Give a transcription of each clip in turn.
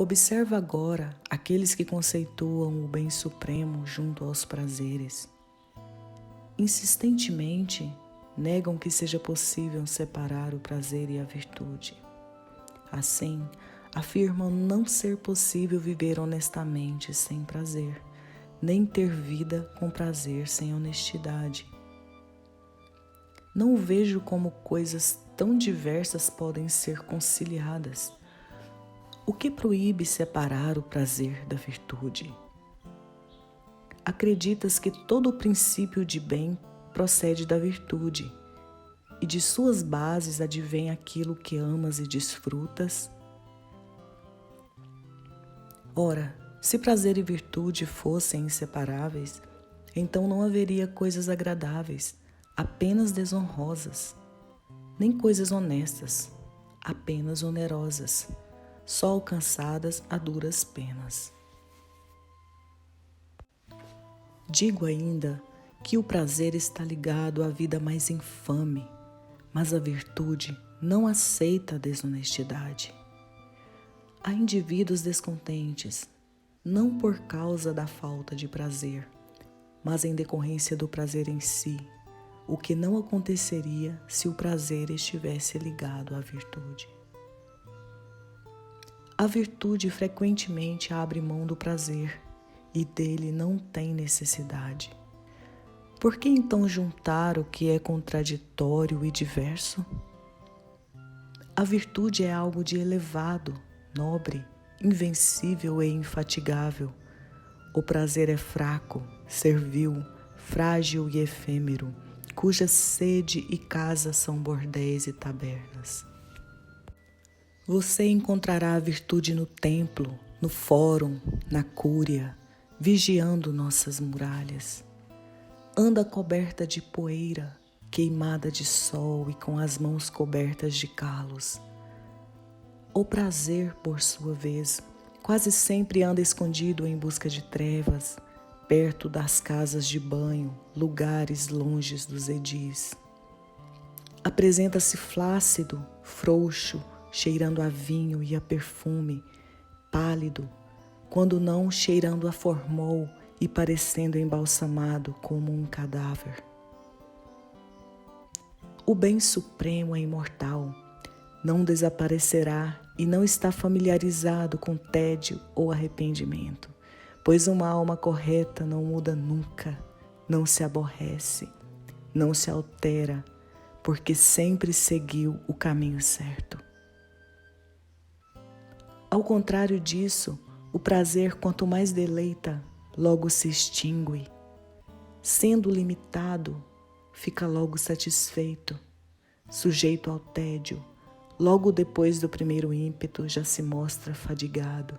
Observa agora aqueles que conceituam o bem supremo junto aos prazeres. Insistentemente negam que seja possível separar o prazer e a virtude. Assim, afirmam não ser possível viver honestamente sem prazer, nem ter vida com prazer sem honestidade. Não vejo como coisas tão diversas podem ser conciliadas. O que proíbe separar o prazer da virtude? Acreditas que todo o princípio de bem procede da virtude, e de suas bases advém aquilo que amas e desfrutas? Ora, se prazer e virtude fossem inseparáveis, então não haveria coisas agradáveis, apenas desonrosas, nem coisas honestas, apenas onerosas, só alcançadas a duras penas. Digo ainda que o prazer está ligado à vida mais infame, mas a virtude não aceita a desonestidade. Há indivíduos descontentes, não por causa da falta de prazer, mas em decorrência do prazer em si, o que não aconteceria se o prazer estivesse ligado à virtude. A virtude frequentemente abre mão do prazer e dele não tem necessidade. Por que então juntar o que é contraditório e diverso? A virtude é algo de elevado, nobre, invencível e infatigável. O prazer é fraco, servil, frágil e efêmero, cuja sede e casa são bordéis e tabernas. Você encontrará a virtude no templo, no fórum, na cúria, vigiando nossas muralhas. Anda coberta de poeira, queimada de sol e com as mãos cobertas de calos. O prazer, por sua vez, quase sempre anda escondido em busca de trevas, perto das casas de banho, lugares longes dos edis. Apresenta-se flácido, frouxo, cheirando a vinho e a perfume, pálido, quando não cheirando a formol e parecendo embalsamado como um cadáver. O bem supremo é imortal, não desaparecerá e não está familiarizado com tédio ou arrependimento, pois uma alma correta não muda nunca, não se aborrece, não se altera, porque sempre seguiu o caminho certo. Ao contrário disso, o prazer, quanto mais deleita, logo se extingue. Sendo limitado, fica logo satisfeito, sujeito ao tédio, logo depois do primeiro ímpeto já se mostra fadigado.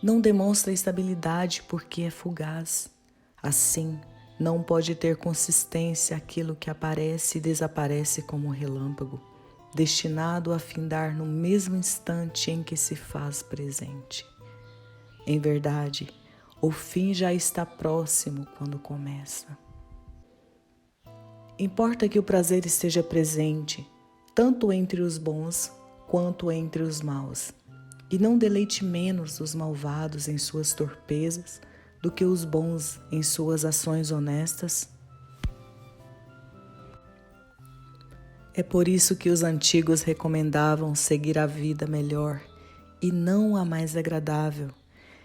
Não demonstra estabilidade porque é fugaz. Assim, não pode ter consistência aquilo que aparece e desaparece como um relâmpago, destinado a findar no mesmo instante em que se faz presente. Em verdade, o fim já está próximo quando começa. Importa que o prazer esteja presente, tanto entre os bons quanto entre os maus, e não deleite menos os malvados em suas torpezas do que os bons em suas ações honestas. É por isso que os antigos recomendavam seguir a vida melhor e não a mais agradável,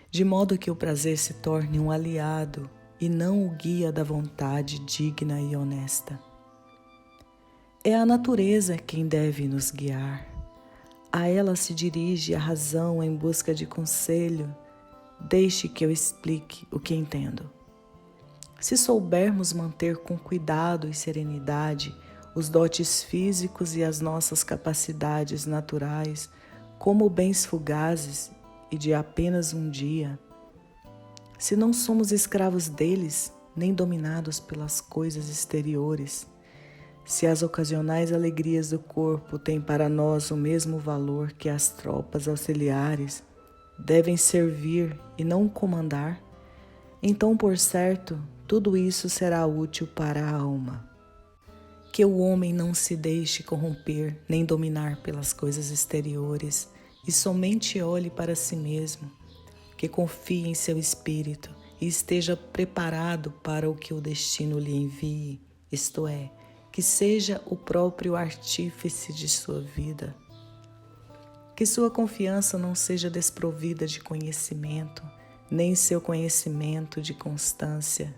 de modo que o prazer se torne um aliado e não o guia da vontade digna e honesta. É a natureza quem deve nos guiar. A ela se dirige a razão em busca de conselho. Deixe que eu explique o que entendo. Se soubermos manter com cuidado e serenidade os dotes físicos e as nossas capacidades naturais como bens fugazes e de apenas um dia, se não somos escravos deles, nem dominados pelas coisas exteriores, se as ocasionais alegrias do corpo têm para nós o mesmo valor que as tropas auxiliares, devem servir e não comandar, então, por certo, tudo isso será útil para a alma. Que o homem não se deixe corromper nem dominar pelas coisas exteriores e somente olhe para si mesmo, que confie em seu espírito e esteja preparado para o que o destino lhe envie, isto é, que seja o próprio artífice de sua vida. Que sua confiança não seja desprovida de conhecimento, nem seu conhecimento de constância.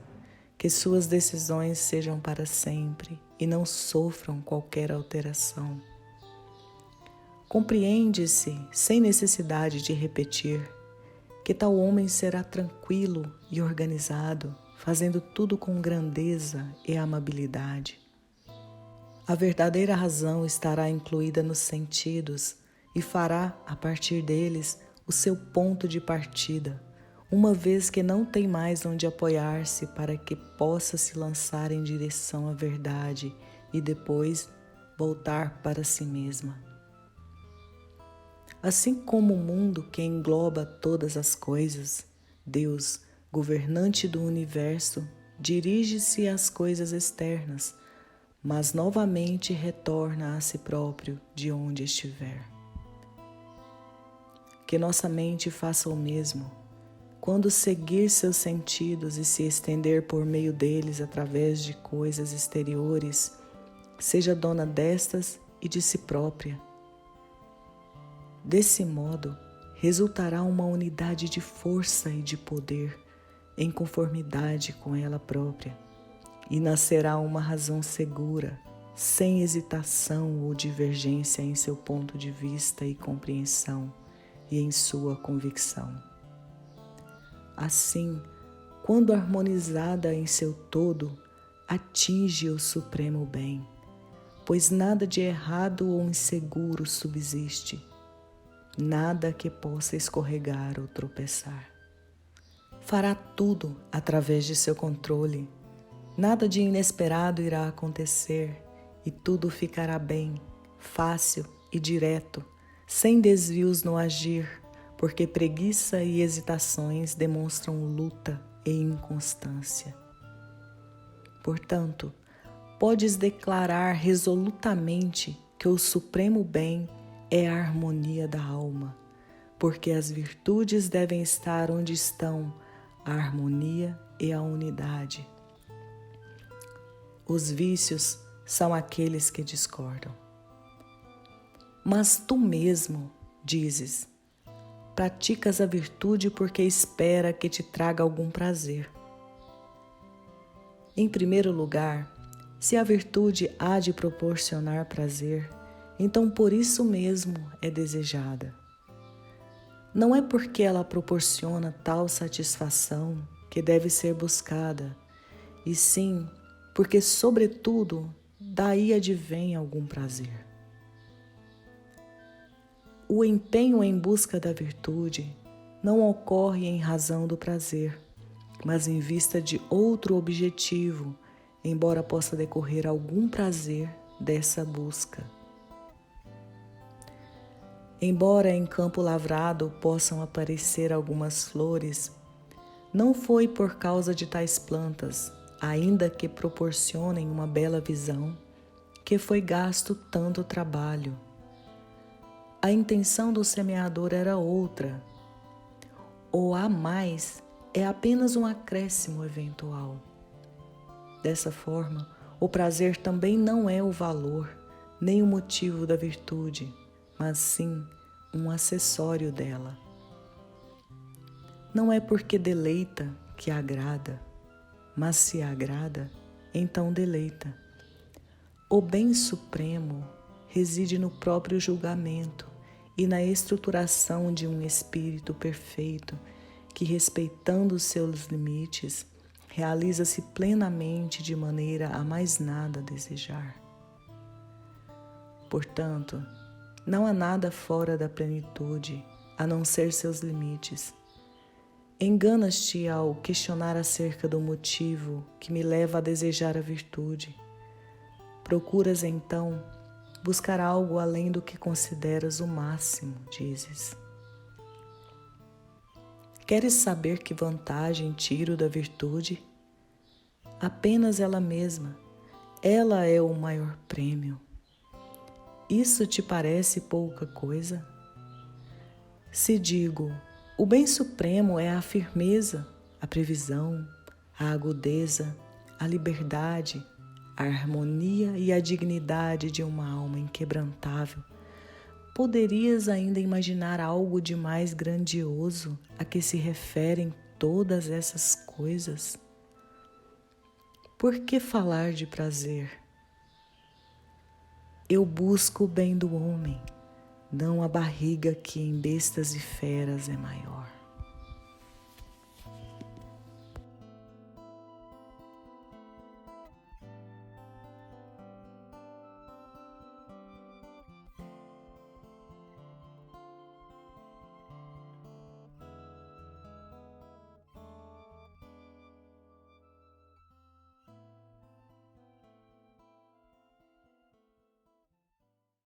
Que suas decisões sejam para sempre e não sofram qualquer alteração. Compreende-se, sem necessidade de repetir, que tal homem será tranquilo e organizado, fazendo tudo com grandeza e amabilidade. A verdadeira razão estará incluída nos sentidos e fará, a partir deles, o seu ponto de partida, uma vez que não tem mais onde apoiar-se para que possa se lançar em direção à verdade e depois voltar para si mesma. Assim como o mundo que engloba todas as coisas, Deus, governante do universo, dirige-se às coisas externas, mas novamente retorna a si próprio de onde estiver. Que nossa mente faça o mesmo, quando seguir seus sentidos e se estender por meio deles através de coisas exteriores, seja dona destas e de si própria. Desse modo, resultará uma unidade de força e de poder em conformidade com ela própria, e nascerá uma razão segura, sem hesitação ou divergência em seu ponto de vista e compreensão e em sua convicção. Assim, quando harmonizada em seu todo, atinge o supremo bem, pois nada de errado ou inseguro subsiste, nada que possa escorregar ou tropeçar. Fará tudo através de seu controle, nada de inesperado irá acontecer e tudo ficará bem, fácil e direto, sem desvios no agir, porque preguiça e hesitações demonstram luta e inconstância. Portanto, podes declarar resolutamente que o supremo bem é a harmonia da alma, porque as virtudes devem estar onde estão a harmonia e a unidade. Os vícios são aqueles que discordam. Mas tu mesmo, dizes, praticas a virtude porque espera que te traga algum prazer. Em primeiro lugar, se a virtude há de proporcionar prazer, então por isso mesmo é desejada. Não é porque ela proporciona tal satisfação que deve ser buscada, e sim porque, sobretudo, daí advém algum prazer. O empenho em busca da virtude não ocorre em razão do prazer, mas em vista de outro objetivo, embora possa decorrer algum prazer dessa busca. Embora em campo lavrado possam aparecer algumas flores, não foi por causa de tais plantas, ainda que proporcionem uma bela visão, que foi gasto tanto trabalho. A intenção do semeador era outra. O a mais é apenas um acréscimo eventual. Dessa forma, o prazer também não é o valor, nem o motivo da virtude, mas sim um acessório dela. Não é porque deleita que agrada, mas se agrada, então deleita. O bem supremo reside no próprio julgamento e na estruturação de um espírito perfeito que, respeitando os seus limites, realiza-se plenamente de maneira a mais nada desejar. Portanto, não há nada fora da plenitude, a não ser seus limites. Enganas-te ao questionar acerca do motivo que me leva a desejar a virtude. Procuras, então, buscar algo além do que consideras o máximo, dizes. Queres saber que vantagem tiro da virtude? Apenas ela mesma. Ela é o maior prêmio. Isso te parece pouca coisa? Se digo, o bem supremo é a firmeza, a previsão, a agudeza, a liberdade, a harmonia e a dignidade de uma alma inquebrantável, poderias ainda imaginar algo de mais grandioso a que se referem todas essas coisas? Por que falar de prazer? Eu busco o bem do homem, não a barriga que em bestas e feras é maior.